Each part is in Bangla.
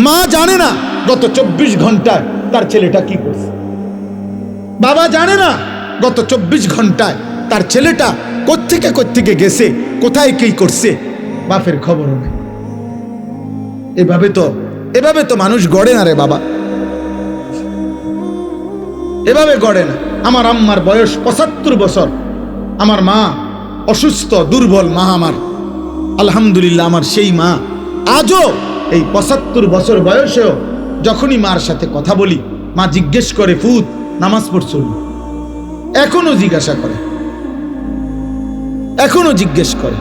মা জানে না গত 24 ঘন্টায় তার ছেলেটা কি করছে, বাবা জানে না গত 24 ঘন্টায় তার ছেলেটা কোত্থেকে গেছে, কোথায় কি করছে, বাপের খবরও নেই। এভাবে তো মানুষ গড়ে না রে বাবা, এভাবে গড়ে না। আমার আম্মার বয়স 75 বছর, আমার মা অসুস্থ দুর্বল মা আমার, আলহামদুলিল্লাহ আমার সেই মা আজও এই 75 বছর বয়সেও যখনই মার সাথে কথা বলি, মা জিজ্ঞেস করে ফুত নামাজ পড়ছ? এখনো জিজ্ঞাসা করে, এখনো জিজ্ঞেস করে।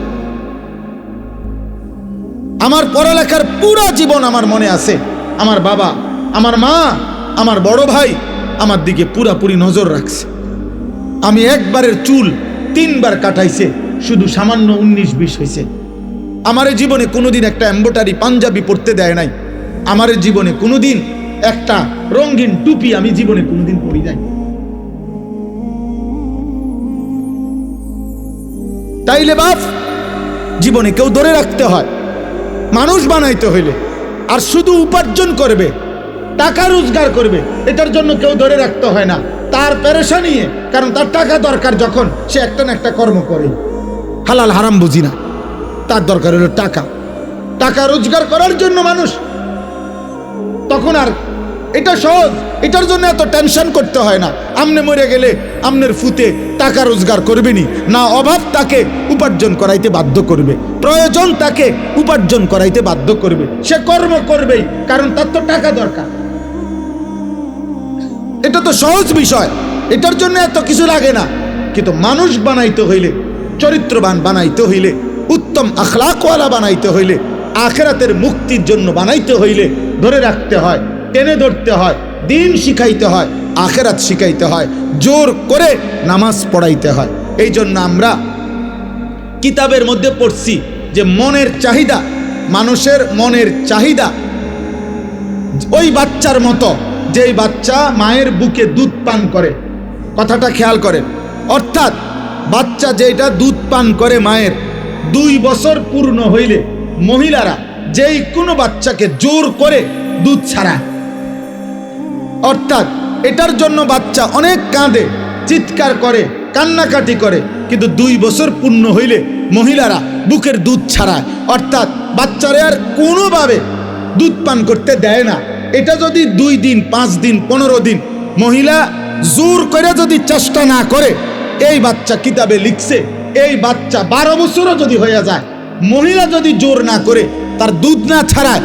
আমার পড়ালেখার পুরো জীবন আমার মনে আছে, আমার বাবা, আমার মা, আমার বড় ভাই আমার দিকে পুরাপুরি নজর রাখছে। আমি একবারের চুল 3 বার কাটাইছে, শুধু সামান্য 19-20 হয়েছে। আমার জীবনে কোনোদিন একটা এমব্রয়ডারি পাঞ্জাবি পরতে দেয় নাই, আমার জীবনে কোনোদিন একটা রঙিন টুপি আমি জীবনে কোনোদিন পরি নাই। তাইলে বাপ জীবনে কেউ ধরে রাখতে হয়, মানুষ বানাইতে হইলে। আর শুধু উপার্জন করবে, টাকা রোজগার করবে, এটার জন্য কেউ ধরে রাখতে হয় না। তার পেরেশানি, কারণ তার টাকা দরকার, যখন সে একটা না একটা কর্ম করে। হালাল হারাম বুঝি না, তার দরকার হলো টাকা। টাকা রোজগার করার জন্য মানুষ, তখন আর এটা সহজ, এটার জন্য এত টেনশন করতে হয় না। আমনে মরে গেলে আমনের ফুতে টাকা রোজগার করবেনি না, অভাব তাকে উপার্জন করাইতে বাধ্য করবে, প্রয়োজন তাকে উপার্জন করাইতে বাধ্য করবে, সে কর্ম করবেই, কারণ তার তো টাকা দরকার। এটা তো সহজ বিষয়, এটার জন্য এত কিছু লাগে না। কিন্তু মানুষ বানাইতে হইলে, চরিত্রবান বানাইতে হইলে, উত্তম আখলাকওয়ালা বানাইতে হইলে, আখিরাতের মুক্তির জন্য বানাইতে হইলে ধরে রাখতে হয়, টেনে ধরতে হয়, দিন শিখাইতে হয়, আখিরাত শিখাইতে হয়, জোর করে নামাজ পড়াইতে হয়। এই জন্য আমরা কিতাবের মধ্যে পড়ছি যে মনের চাহিদা, মানুষের মনের চাহিদা ওই বাচ্চার মতো, যেই বাচ্চা মায়ের বুকে দুধ পান করে। কথাটা খেয়াল করেন, অর্থাৎ বাচ্চা যেটা দুধ পান করে মায়ের, 2 বছর পূর্ণ হইলে মহিলারা যেই কোনো বাচ্চাকে জোর করে দুধ ছাড়ায়। অর্থাৎ এটার জন্য বাচ্চা অনেক কাঁদে, চিৎকার করে, কান্নাকাটি করে, কিন্তু 2 বছর পূর্ণ হইলে মহিলারা বুকের দুধ ছাড়ায়। অর্থাৎ বাচ্চারা আর কোনোভাবে দুধ পান করতে দেয় না। এটা যদি 2 দিন, 5 দিন, 15 দিন মহিলা জোর করে যদি চেষ্টা না করে, এই বাচ্চা কিতাবে লিখছে, এই বাচ্চা 12 বছরও যদি হয়ে যায়, মহিলা যদি জোর না করে তার দুধ না ছাড়ায়,